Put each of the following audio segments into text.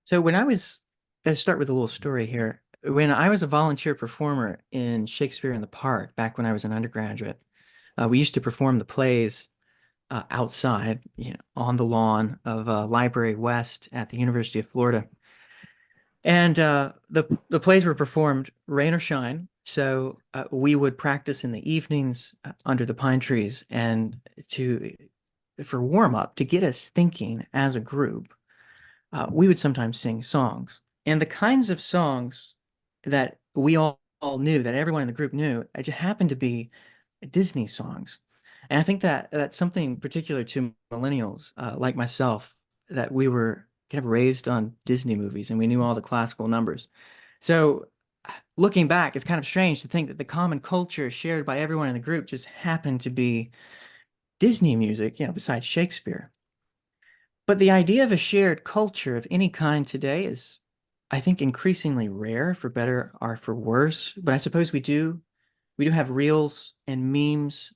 So let's start with a little story here. When I was a volunteer performer in Shakespeare in the Park, back when I was an undergraduate, we used to perform the plays outside, on the lawn of Library West at the University of Florida. And the plays were performed rain or shine. So we would practice in the evenings under the pine trees and to for warm up to get us thinking as a group. We would sometimes sing songs. And the kinds of songs that we all knew, that everyone in the group knew, it just happened to be Disney songs. And I think that that's something particular to millennials, like myself, that we were kind of raised on Disney movies and we knew all the classical numbers. So looking back, it's kind of strange to think that the common culture shared by everyone in the group just happened to be Disney music, besides Shakespeare. But the idea of a shared culture of any kind today is, I think, increasingly rare, for better or for worse. But I suppose we do have reels and memes,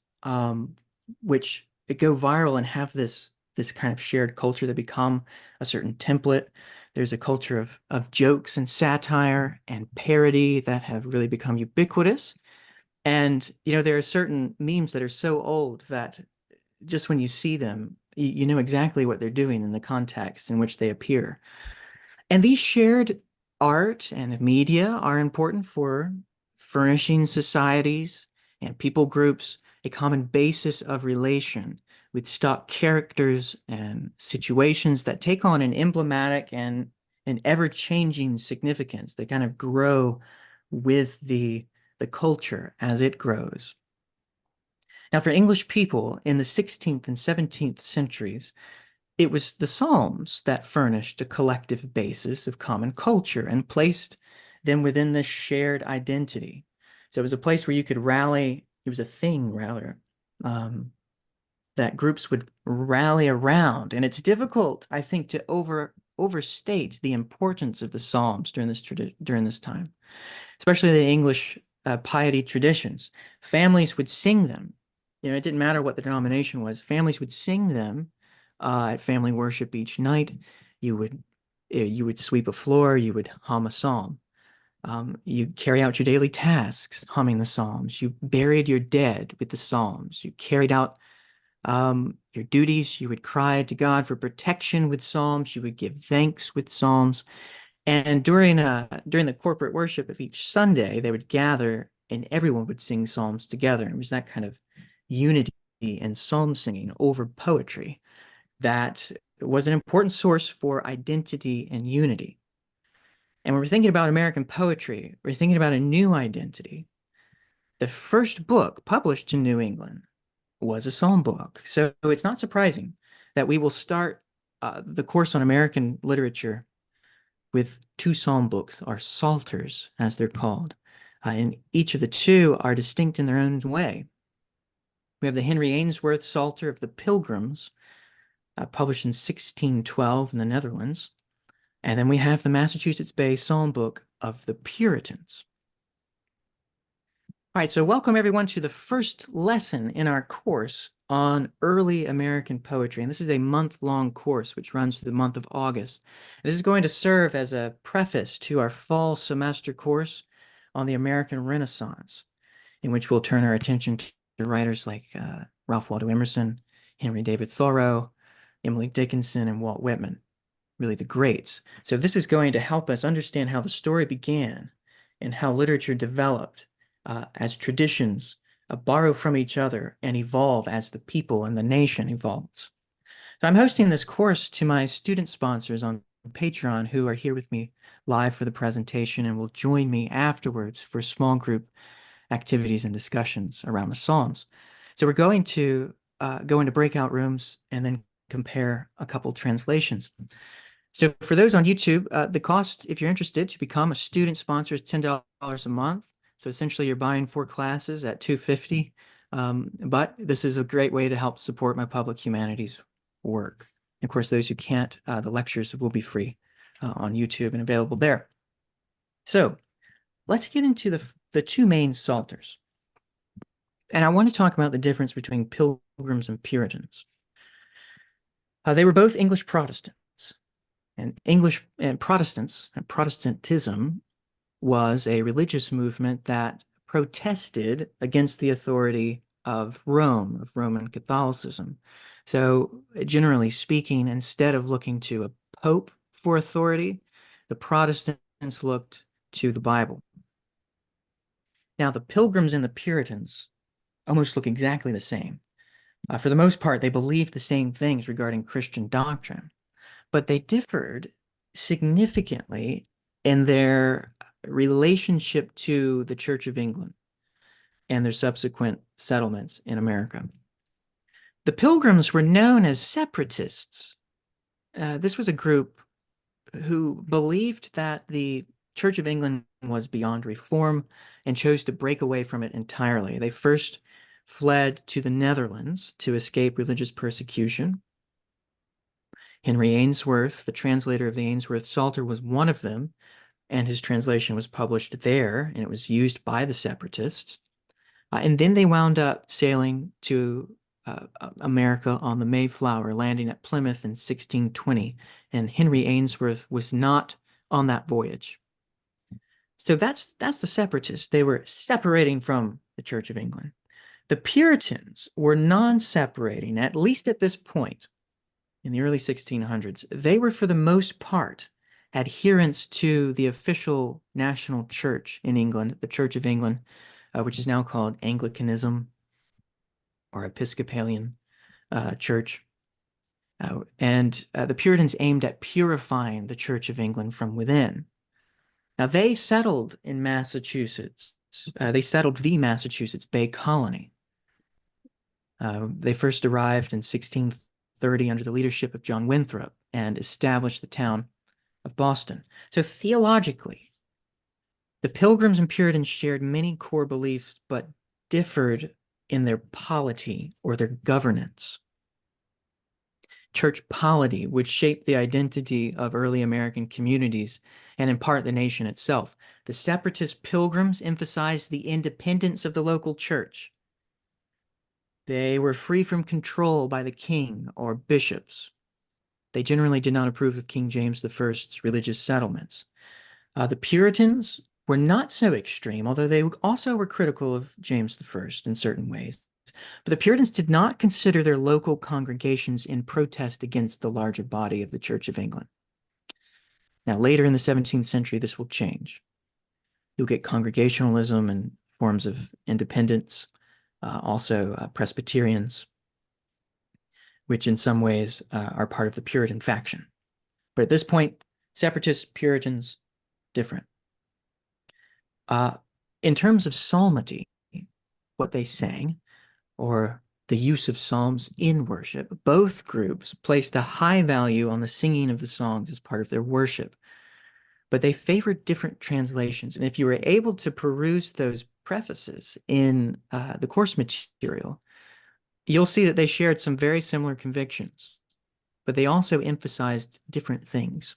which go viral and have this kind of shared culture that become a certain template. There's a culture of jokes and satire and parody that have really become ubiquitous. And there are certain memes that are so old that just when you see them, you know exactly what they're doing in the context in which they appear. And these shared art and media are important for furnishing societies and people groups a common basis of relation with stock characters and situations that take on an emblematic and an ever-changing significance. They kind of grow with the culture as it grows. Now, for English people in the 16th and 17th centuries, it was the Psalms that furnished a collective basis of common culture and placed them within this shared identity. So it was a place where you could rally, it was a thing rather, um, that groups would rally around. And it's difficult, I think, to overstate the importance of the Psalms during this time, especially the English piety traditions. Families would sing them. It didn't matter what the denomination was. Families would sing them at family worship each night. You would sweep a floor. You would hum a psalm. You carry out your daily tasks humming the psalms. You buried your dead with the psalms. You carried out your duties. You would cry to God for protection with psalms. You would give thanks with psalms. And during the corporate worship of each Sunday, they would gather and everyone would sing psalms together. And it was that kind of unity and psalm singing over poetry that was an important source for identity and unity. And when we're thinking about American poetry, we're thinking about a new identity. The first book published in New England was a psalm book. So it's not surprising that we will start the course on American literature with two psalm books, or Psalters, as they're called. And each of the two are distinct in their own way. We have the Henry Ainsworth Psalter of the Pilgrims, published in 1612 in the Netherlands. And then we have the Massachusetts Bay Psalm Book of the Puritans. All right, so welcome everyone to the first lesson in our course on early American poetry. And this is a month-long course which runs through the month of August. This is going to serve as a preface to our fall semester course on the American Renaissance, in which we'll turn our attention to writers like Ralph Waldo Emerson, Henry David Thoreau, Emily Dickinson, and Walt Whitman, really the greats. So this is going to help us understand how the story began and how literature developed as traditions borrow from each other and evolve as the people and the nation evolves. So I'm hosting this course to my student sponsors on Patreon who are here with me live for the presentation and will join me afterwards for small group activities and discussions around the Psalms. So we're going to go into breakout rooms and then compare a couple translations. So for those on YouTube, the cost, if you're interested to become a student sponsor, is $10 a month. So essentially you're buying 4 classes at $250. But this is a great way to help support my public humanities work. And of course, those who can't, the lectures will be free on YouTube and available there. So let's get into the two main Psalters. And I want to talk about the difference between Pilgrims and Puritans. They were both English Protestants. And English and Protestantism was a religious movement that protested against the authority of Rome, of Roman Catholicism. So, generally speaking, instead of looking to a pope for authority, the Protestants looked to the Bible. Now, the Pilgrims and the Puritans almost look exactly the same. For the most part, they believed the same things regarding Christian doctrine, but they differed significantly in their relationship to the Church of England and their subsequent settlements in America. The Pilgrims were known as Separatists. This was a group who believed that the Church of England was beyond reform and chose to break away from it entirely. They first fled to the Netherlands to escape religious persecution. Henry Ainsworth, the translator of the Ainsworth Psalter, was one of them, and his translation was published there, and it was used by the Separatists. And then they wound up sailing to America on the Mayflower, landing at Plymouth in 1620, and Henry Ainsworth was not on that voyage. So that's the Separatists. They were separating from the Church of England. The Puritans were non-separating, at least at this point in the early 1600s. They were, for the most part, adherents to the official national church in England, the Church of England, which is now called Anglicanism or Episcopalian church. And the Puritans aimed at purifying the Church of England from within. Now, they settled in Massachusetts. They settled the Massachusetts Bay Colony. They first arrived in 1630 under the leadership of John Winthrop and established the town of Boston. So theologically, the Pilgrims and Puritans shared many core beliefs, but differed in their polity or their governance. Church polity would shape the identity of early American communities and in part the nation itself. The Separatist Pilgrims emphasized the independence of the local church. They were free from control by the king or bishops. They generally did not approve of King James I's religious settlements. The Puritans were not so extreme, although they also were critical of James I in certain ways. But the Puritans did not consider their local congregations in protest against the larger body of the Church of England. Now, later in the 17th century, this will change. You'll get congregationalism and forms of independence, also Presbyterians, which in some ways are part of the Puritan faction. But at this point, Separatists, Puritans, different. In terms of psalmody, what they sang, or the use of psalms in worship, both groups placed a high value on the singing of the songs as part of their worship. But they favored different translations. And if you were able to peruse those prefaces in the course material, you'll see that they shared some very similar convictions, but they also emphasized different things.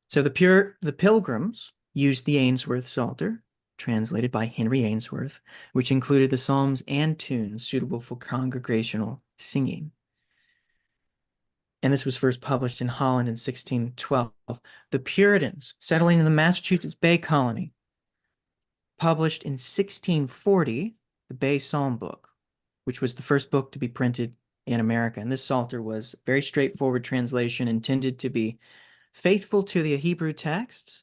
So the Pilgrims used the Ainsworth Psalter, translated by Henry Ainsworth, which included the psalms and tunes suitable for congregational singing. And this was first published in Holland in 1612. The Puritans, settling in the Massachusetts Bay Colony, published in 1640 the Bay Psalm Book, which was the first book to be printed in America. And this Psalter was a very straightforward translation intended to be faithful to the Hebrew texts,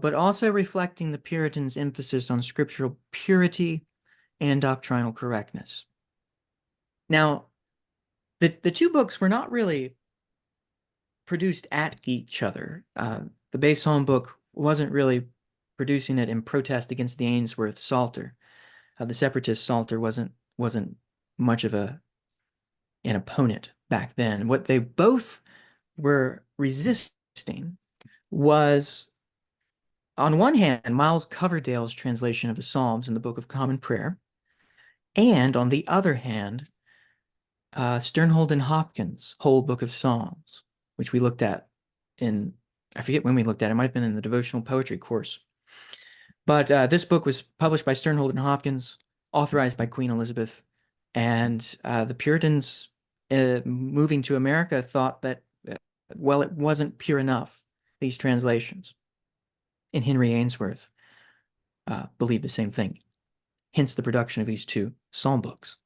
but also reflecting the Puritans' emphasis on scriptural purity and doctrinal correctness. Now, the two books were not really produced at each other. The Bay Psalm Book wasn't really producing it in protest against the Ainsworth Psalter. The Separatist Psalter wasn't much of an opponent back then. What they both were resisting was, on one hand, Miles Coverdale's translation of the Psalms in the Book of Common Prayer, and on the other hand, Sternhold and Hopkins' whole Book of Psalms, which we looked at in, I forget when we looked at it, might have been in the devotional poetry course. But this book was published by Sternhold and Hopkins, authorized by Queen Elizabeth, and the Puritans moving to America thought that well, it wasn't pure enough, these translations. And Henry Ainsworth believed the same thing, hence the production of these two psalm books.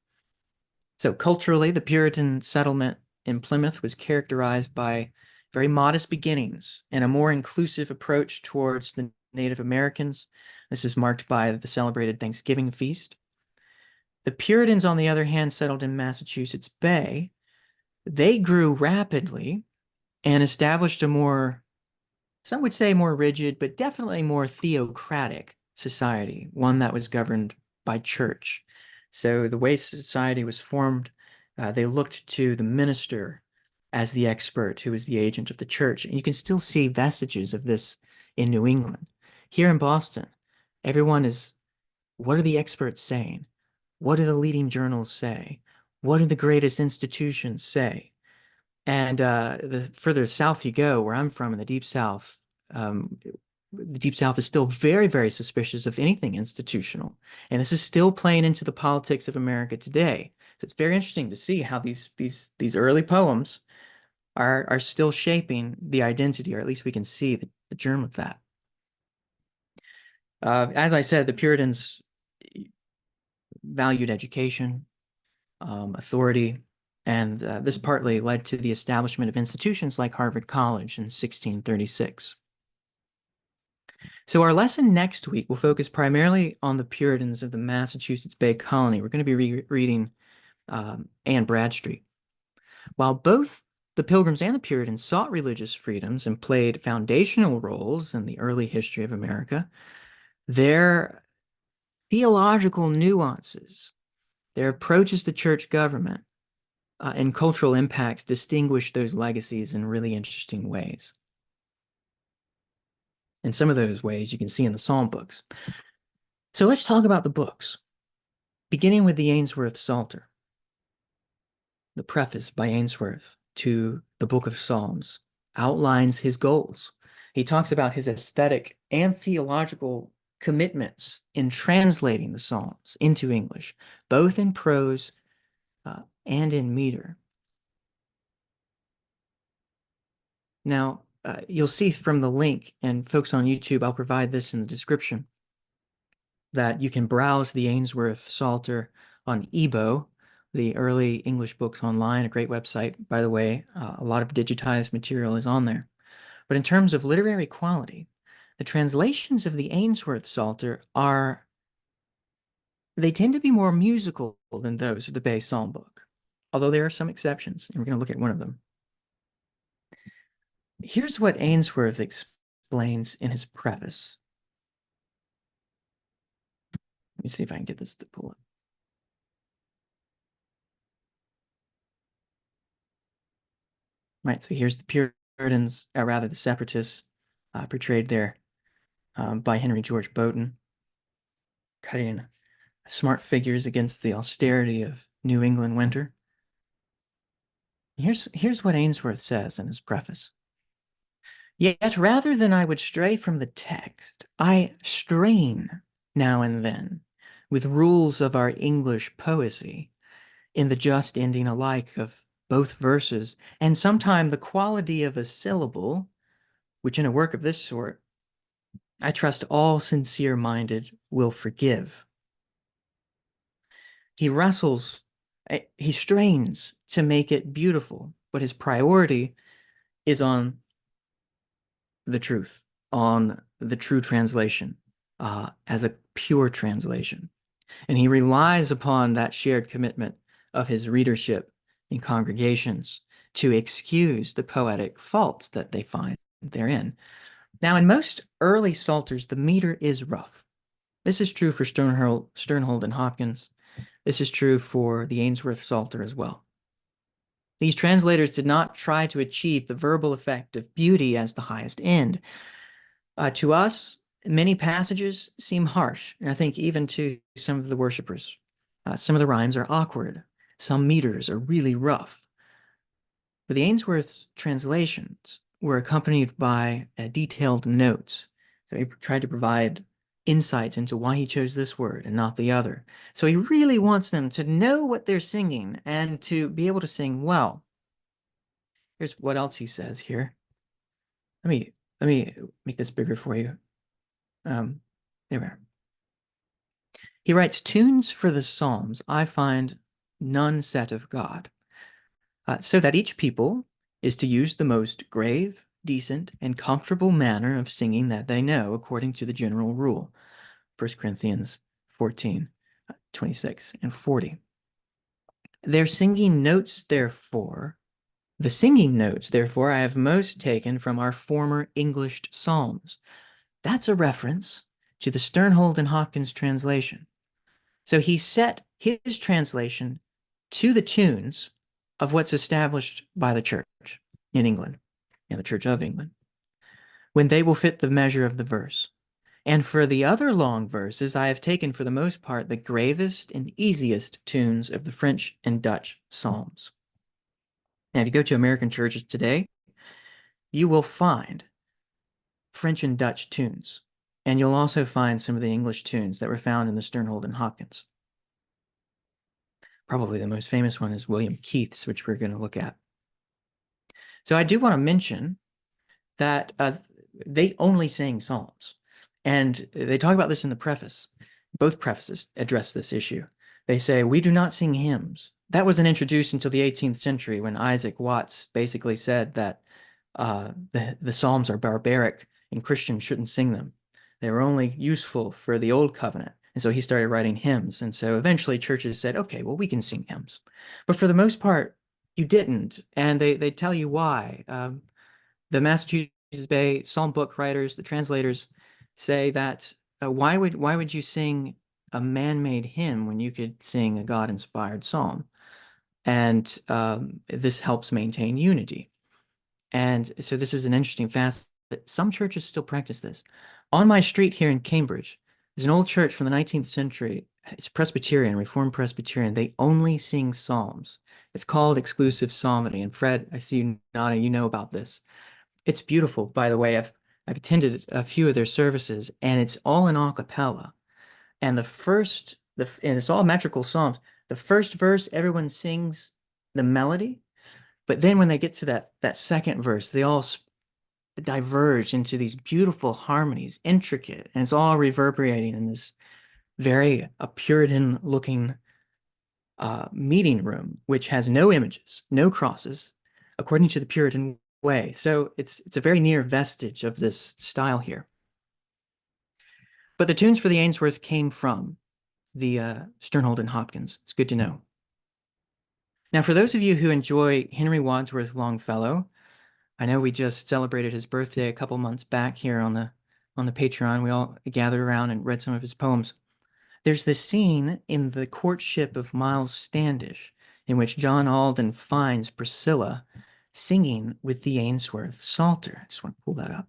So culturally, the Puritan settlement in Plymouth was characterized by very modest beginnings and a more inclusive approach towards the Native Americans. This is marked by the celebrated Thanksgiving feast. The Puritans, on the other hand, settled in Massachusetts Bay. They grew rapidly and established a more, some would say more rigid, but definitely more theocratic society, one that was governed by church. So the way society was formed, they looked to the minister as the expert who is the agent of the church. And you can still see vestiges of this in New England. Here in Boston, everyone is, what are the experts saying? What do the leading journals say? What do the greatest institutions say? And the further south you go, where I'm from in um, the Deep South is still very, very suspicious of anything institutional. And this is still playing into the politics of America today. So it's very interesting to see how these early poems are still shaping the identity, or at least we can see the germ of that. As I said, the Puritans valued education, authority, and this partly led to the establishment of institutions like Harvard College in 1636. So our lesson next week will focus primarily on the Puritans of the Massachusetts Bay Colony. We're going to be reading Anne Bradstreet. While both the Pilgrims and the Puritans sought religious freedoms and played foundational roles in the early history of America, their theological nuances, their approaches to church government, and cultural impacts distinguish those legacies in really interesting ways. And some of those ways you can see in the Psalm books. So let's talk about the books, beginning with the Ainsworth Psalter, the preface by Ainsworth to the Book of Psalms outlines his goals. He talks about his aesthetic and theological commitments in translating the Psalms into English, both in prose and in meter. Now, you'll see from the link, and folks on YouTube, I'll provide this in the description, that you can browse the Ainsworth Psalter on Ebo, the early English books online, a great website, by the way. A lot of digitized material is on there. But in terms of literary quality, the translations of the Ainsworth Psalter they tend to be more musical than those of the Bay Psalm book, although there are some exceptions, and we're going to look at one of them. Here's what Ainsworth explains in his preface. Let me see if I can get this to pull up. Right, so here's the Puritans, or rather the Separatists, portrayed there by Henry George Bowden, cutting smart figures against the austerity of New England winter. Here's what Ainsworth says in his preface. Yet rather than I would stray from the text, I strain now and then with rules of our English poesy in the just ending alike of both verses, and sometime the quality of a syllable, which in a work of this sort, I trust all sincere-minded will forgive. He wrestles, he strains to make it beautiful, but his priority is on the truth, on the true translation, as a pure translation. And he relies upon that shared commitment of his readership in congregations to excuse the poetic faults that they find therein. Now, in most early psalters, the meter is rough. This is true for Sternhold and Hopkins. This is true for the Ainsworth Psalter as well. These translators did not try to achieve the verbal effect of beauty as the highest end. To us, many passages seem harsh, and I think even to some of the worshipers. Some of the rhymes are awkward. Some meters are really rough. But the Ainsworth's translations were accompanied by detailed notes. So he tried to provide insights into why he chose this word and not the other. So he really wants them to know what they're singing and to be able to sing well. Here's what else he says here. Let me make this bigger for you. There we are. He writes, tunes for the Psalms I find none set of God, so that each people is to use the most grave, decent, and comfortable manner of singing that they know, according to the general rule. 1 Corinthians 14, 26 and 40. The singing notes, therefore, I have most taken from our former Englished Psalms. That's a reference to the Sternhold and Hopkins translation. So he set his translation to the tunes of what's established by the church in England, and the Church of England, when they will fit the measure of the verse. And for the other long verses, I have taken for the most part the gravest and easiest tunes of the French and Dutch psalms. Now, if you go to American churches today, you will find French and Dutch tunes, and you'll also find some of the English tunes that were found in the Sternhold and Hopkins. Probably the most famous one is William Keith's, which we're going to look at. So I do want to mention that they only sing psalms. And they talk about this in the preface. Both prefaces address this issue. They say, we do not sing hymns. That wasn't introduced until the 18th century when Isaac Watts basically said that the psalms are barbaric and Christians shouldn't sing them. They were only useful for the old covenant. And so he started writing hymns. And so eventually churches said, okay, well, we can sing hymns. But for the most part, you didn't. And they tell you why. The Massachusetts Bay Psalm book writers, the translators, say that why would you sing a man-made hymn when you could sing a God-inspired psalm? And this helps maintain unity. And so this is an interesting facet. Some churches still practice this. On my street here in Cambridge, there's an old church from the 19th century. It's Presbyterian, Reformed Presbyterian. They only sing psalms. It's called exclusive psalmody. And Fred, I see you nodding. You know about this. It's beautiful, by the way. I've attended a few of their services, and it's all in a cappella. And and it's all metrical psalms. The first verse, everyone sings the melody, but then when they get to that second verse, they all diverge into these beautiful harmonies, intricate, and it's all reverberating in this very Puritan-looking meeting room, which has no images, no crosses, according to the Puritan way. So it's a very near vestige of this style here. But the tunes for the Ainsworth came from the Sternhold and Hopkins. It's good to know. Now, for those of you who enjoy Henry Wadsworth Longfellow, I know we just celebrated his birthday a couple months back here on the Patreon. We all gathered around and read some of his poems. There's this scene in The Courtship of Miles Standish in which John Alden finds Priscilla singing with the Ainsworth Psalter. I just want to pull that up.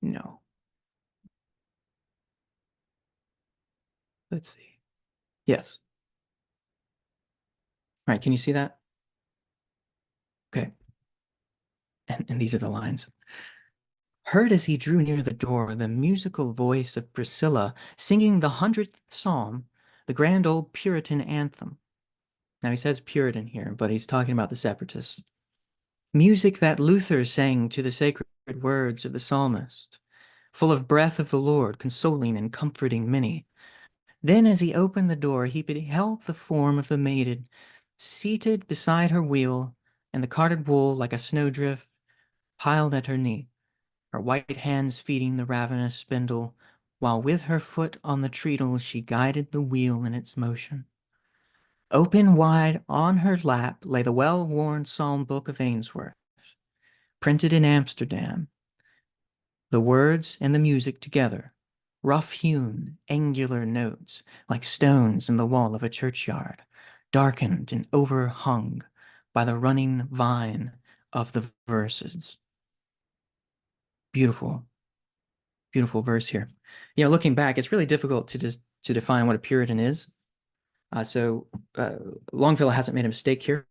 No. Let's see. Yes. All right, can you see that? Okay. And these are the lines. Heard as he drew near the door the musical voice of Priscilla singing the 100th Psalm, the grand old Puritan anthem. Now he says Puritan here, but he's talking about the Separatists. Music that Luther sang to the sacred words of the psalmist, full of breath of the Lord, consoling and comforting many. Then as he opened the door, he beheld the form of the maiden, seated beside her wheel, and the carded wool like a snowdrift piled at her knee, her white hands feeding the ravenous spindle, while with her foot on the treadle she guided the wheel in its motion. Open wide on her lap lay the well-worn psalm book of Ainsworth, printed in Amsterdam, the words and the music together, rough-hewn, angular notes, like stones in the wall of a churchyard, darkened and overhung by the running vine of the verses. Beautiful, beautiful verse here. You know, looking back, it's really difficult to define what a Puritan is. So Longfellow hasn't made a mistake here.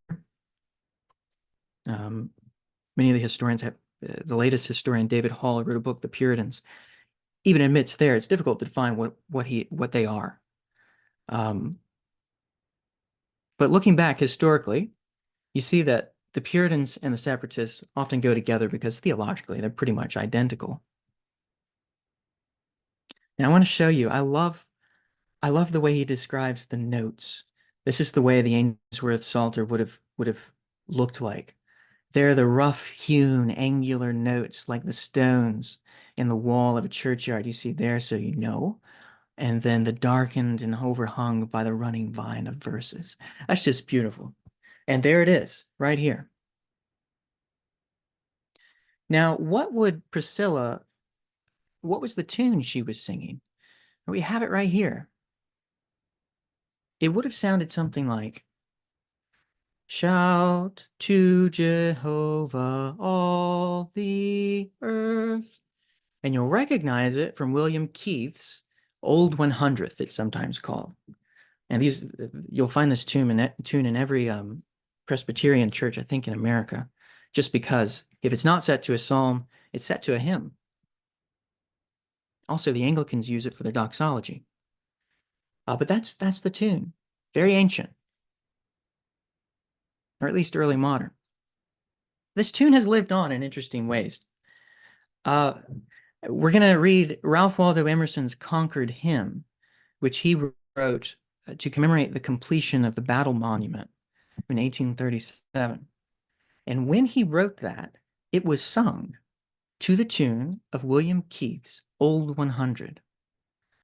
Many of the historians have, the latest historian, David Hall, wrote a book, The Puritans. even admits there it's difficult to define what they are. Um, but looking back historically, you see that the Puritans and the Separatists often go together because theologically they're pretty much identical. And I want to show you, I love the way he describes the notes. This is the way the Ainsworth Psalter would have looked like. They're the rough-hewn, angular notes like the stones in the wall of a churchyard you see there, so you know. And then the darkened and overhung by the running vine of verses. That's just beautiful. And there it is, right here. Now, what was the tune she was singing? We have it right here. It would have sounded something like, shout to Jehovah, all the earth. And you'll recognize it from William Keith's Old 100th, it's sometimes called. And you'll find this tune in every Presbyterian church, I think, in America, just because if it's not set to a psalm, it's set to a hymn. Also, the Anglicans use it for their doxology. But that's the tune. Very ancient, or at least early modern. This tune has lived on in interesting ways. Uh, we're going to read Ralph Waldo Emerson's Concord Hymn, which he wrote to commemorate the completion of the battle monument in 1837. And when he wrote that, it was sung to the tune of William Keith's Old 100.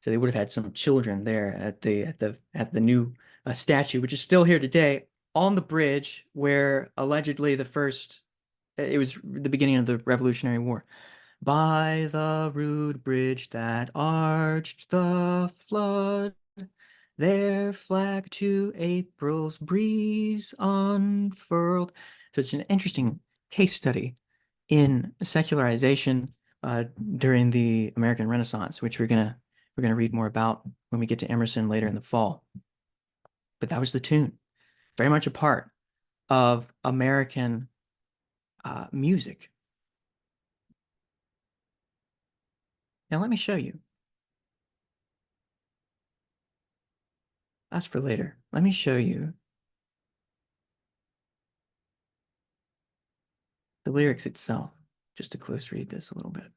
So they would have had some children there at the new statue, which is still here today, on the bridge where allegedly it was the beginning of the Revolutionary War. By the rude bridge that arched the flood, their flag to April's breeze unfurled. So it's an interesting case study in secularization during the American Renaissance, which we're gonna read more about when we get to Emerson later in the fall. But that was the tune, very much a part of American music. Now let me show you. That's for later. Let me show you the lyrics itself, just to close read this a little bit.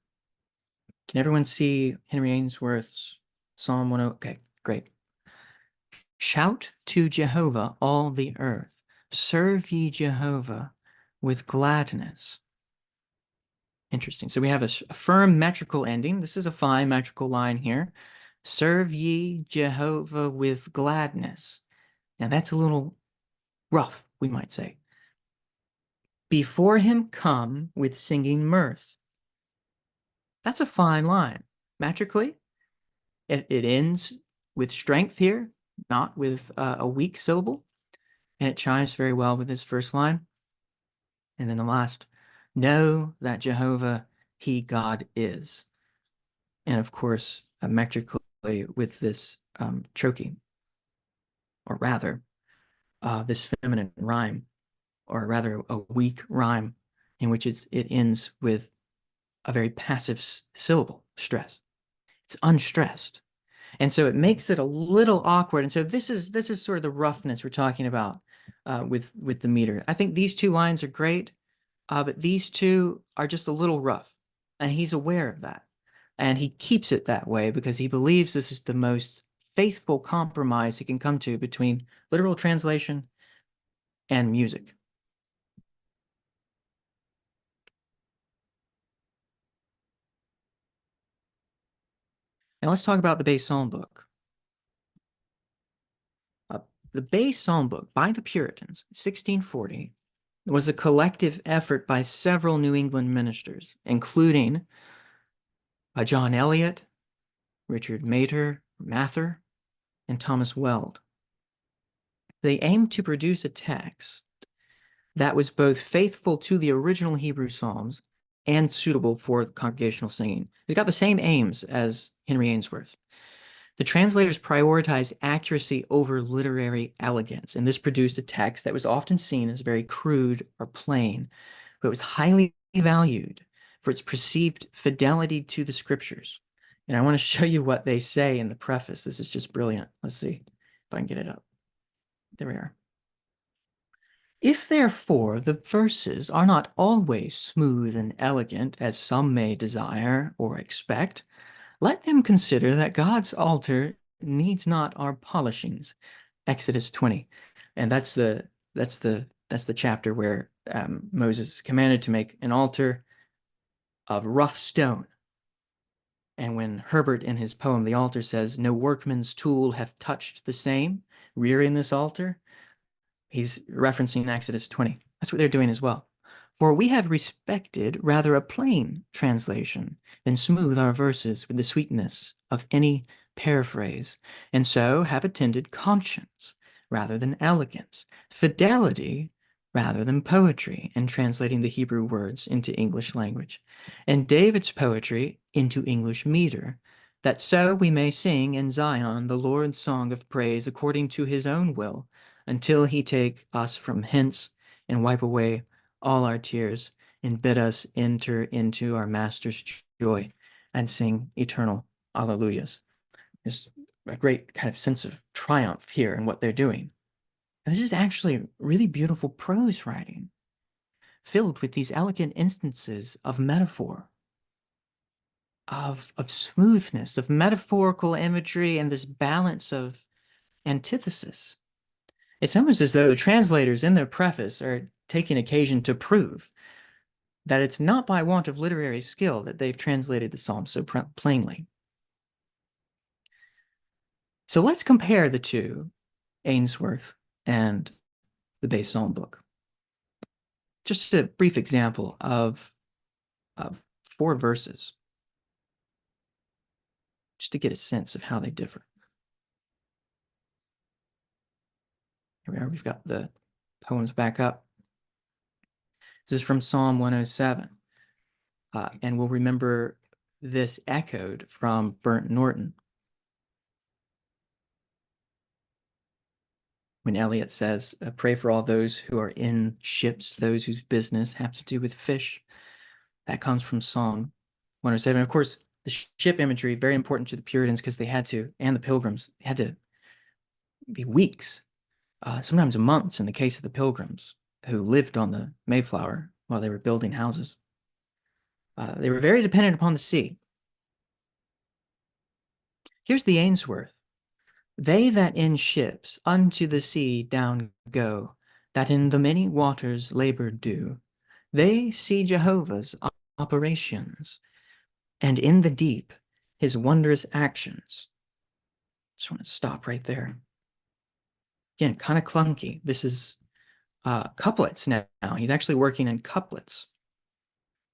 Can everyone see Henry Ainsworth's Psalm 10? Okay, great. Shout to Jehovah, all the earth. Serve ye Jehovah with gladness. Interesting. So we have a firm metrical ending. This is a fine metrical line here. Serve ye Jehovah with gladness. Now that's a little rough, we might say. Before him come with singing mirth. That's a fine line. Metrically, it ends with strength here, not with a weak syllable. And it chimes very well with this first line. And then the last, know that Jehovah, he God is. And of course, metrically with this trochee, or rather, this feminine rhyme, or rather a weak rhyme in which it ends with a very passive syllable, stress. It's unstressed. And so it makes it a little awkward. And so this is sort of the roughness we're talking about with the meter. I think these two lines are great, but these two are just a little rough. And he's aware of that. And he keeps it that way because he believes this is the most faithful compromise he can come to between literal translation and music. Now let's talk about the Base Psalm book. The Base Psalm book by the Puritans, 1640, was a collective effort by several New England ministers, including John Eliot, Richard Mather, and Thomas Weld. They aimed to produce a text that was both faithful to the original Hebrew Psalms and suitable for congregational singing. They got the same aims as Henry Ainsworth. The translators prioritized accuracy over literary elegance, and this produced a text that was often seen as very crude or plain, but was highly valued for its perceived fidelity to the scriptures. And I want to show you what they say in the preface. This is just brilliant. Let's see if I can get it up. There we are. If therefore the verses are not always smooth and elegant, as some may desire or expect, let them consider that God's altar needs not our polishings. Exodus 20. And that's the chapter where Moses is commanded to make an altar of rough stone. And when Herbert in his poem The Altar says, "No workman's tool hath touched the same," rearing this altar, he's referencing Exodus 20. That's what they're doing as well. For we have respected rather a plain translation than smooth our verses with the sweetness of any paraphrase, and so have attended conscience rather than elegance, fidelity rather than poetry in translating the Hebrew words into English language, and David's poetry into English meter, that so we may sing in Zion the Lord's song of praise according to his own will, until he take us from hence and wipe away all our tears and bid us enter into our Master's joy and sing eternal alleluias. There's a great kind of sense of triumph here in what they're doing. And this is actually really beautiful prose writing, filled with these elegant instances of metaphor, of smoothness, of metaphorical imagery, and this balance of antithesis. It's almost as though the translators in their preface are taking occasion to prove that it's not by want of literary skill that they've translated the Psalms so plainly. So let's compare the two, Ainsworth and the Base Psalm book. Just a brief example of 4 verses, just to get a sense of how they differ. Here we are, we've got the poems back up. This is from Psalm 107. And we'll remember this echoed from Burnt Norton, when Eliot says, "Pray for all those who are in ships, those whose business have to do with fish." That comes from Psalm 107. Of course, the ship imagery, very important to the Puritans because they had to, and the Pilgrims, had to be weeks, sometimes months in the case of the Pilgrims, who lived on the Mayflower while they were building houses. They were very dependent upon the sea. Here's the Ainsworth. They that in ships unto the sea down go, that in the many waters labor do, they see Jehovah's operations, and in the deep his wondrous actions. Just want to stop right there. Again, kind of clunky. This is couplets now. He's actually working in couplets.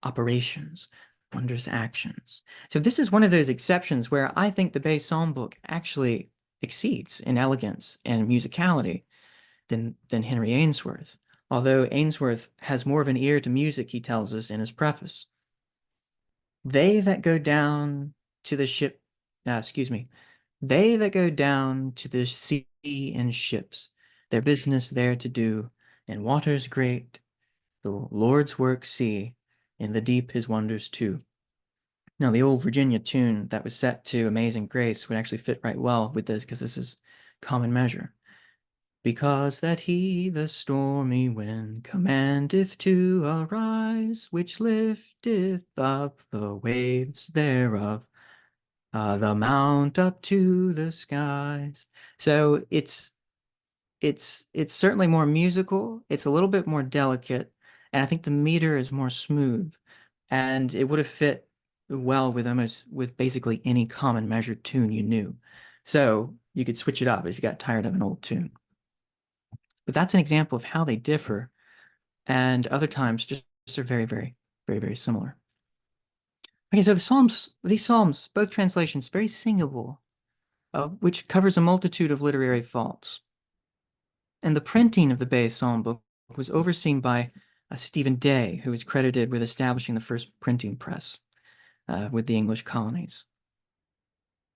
Operations, wondrous actions. So this is one of those exceptions where I think the Base Psalm book actually exceeds in elegance and musicality than Henry Ainsworth, although Ainsworth has more of an ear to music, he tells us in his preface. They that go down to the ship, they that go down to the sea in ships, their business there to do, in waters great, the Lord's work see, in the deep his wonders too. Now, the old Virginia tune that was set to Amazing Grace would actually fit right well with this, because this is common measure. Because that he the stormy wind commandeth to arise, which lifteth up the waves thereof, the mount up to the skies. So it's certainly more musical. It's a little bit more delicate, and I think the meter is more smooth, and it would have fit well with basically any common measured tune you knew. So you could switch it up if you got tired of an old tune. But that's an example of how they differ, and other times just are very, very, very, very similar. Okay, so these Psalms, both translations, very singable, which covers a multitude of literary faults. And the printing of the Base Psalm book was overseen by Stephen Day, who is credited with establishing the first printing press with the English colonies.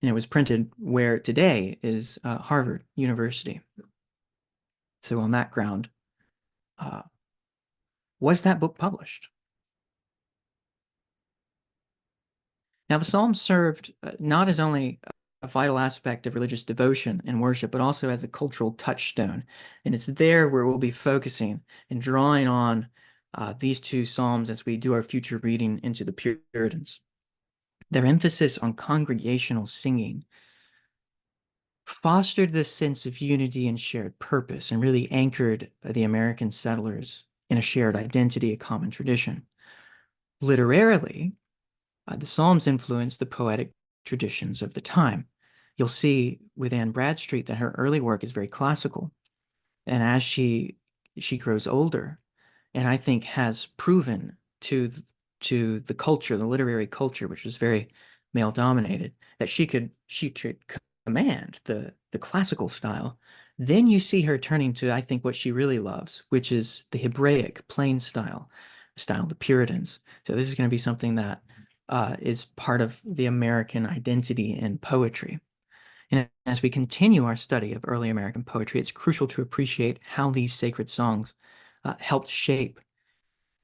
And it was printed where today is Harvard University. So on that ground, was that book published? Now, the Psalms served not as only a vital aspect of religious devotion and worship, but also as a cultural touchstone. And it's there where we'll be focusing and drawing on these two Psalms as we do our future reading into the Puritans. Their emphasis on congregational singing fostered this sense of unity and shared purpose and really anchored the American settlers in a shared identity, a common tradition. Literarily, the Psalms influenced the poetic traditions of the time. You'll see with Anne Bradstreet that her early work is very classical. And as she grows older, and I think has proven to the culture, the literary culture, which was very male dominated, that she could command the classical style. Then you see her turning to, I think, what she really loves, which is the Hebraic plain style, the Puritans. So this is going to be something that is part of the American identity in poetry. And as we continue our study of early American poetry, it's crucial to appreciate how these sacred songs helped shape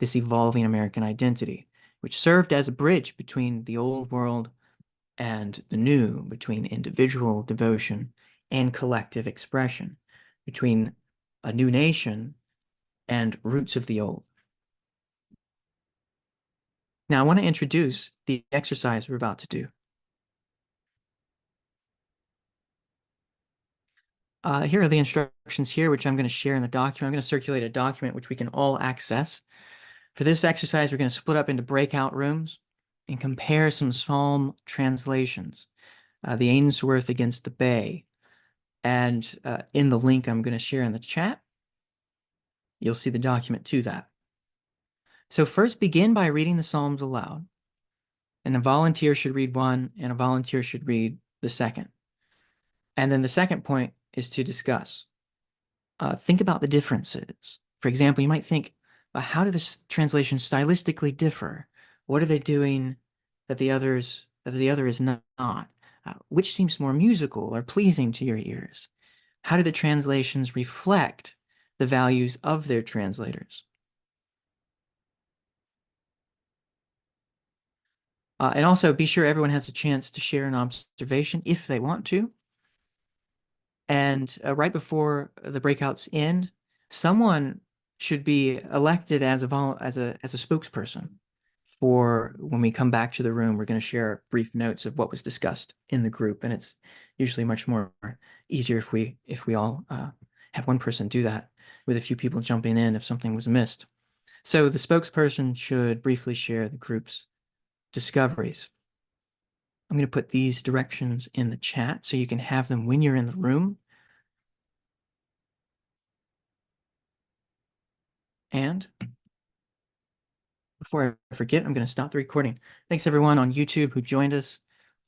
this evolving American identity, which served as a bridge between the old world and the new, between individual devotion and collective expression, between a new nation and roots of the old. Now, I want to introduce the exercise we're about to do. Here are the instructions here, which I'm going to share in the document. I'm going to circulate a document which we can all access. For this exercise, we're going to split up into breakout rooms and compare some psalm translations, the Ainsworth against the Bay. And in the link I'm going to share in the chat, you'll see the document to that. So first, begin by reading the Psalms aloud. And a volunteer should read one, and a volunteer should read the second. And then the second point is to discuss. Think about the differences. For example, you might think, how do the translations stylistically differ? What are they doing that the other is not? Which seems more musical or pleasing to your ears? How do the translations reflect the values of their translators? And also be sure everyone has a chance to share an observation if they want to. And right before the breakouts end, someone should be elected as a spokesperson for when we come back to the room. We're going to share brief notes of what was discussed in the group, and it's usually much more easier if we all have one person do that, with a few people jumping in if something was missed. So the spokesperson should briefly share the group's discoveries. I'm going to put these directions in the chat so you can have them when you're in the room. And before I forget, I'm going to stop the recording. Thanks everyone on YouTube who joined us.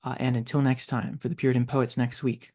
And until next time for the Puritan Poets next week.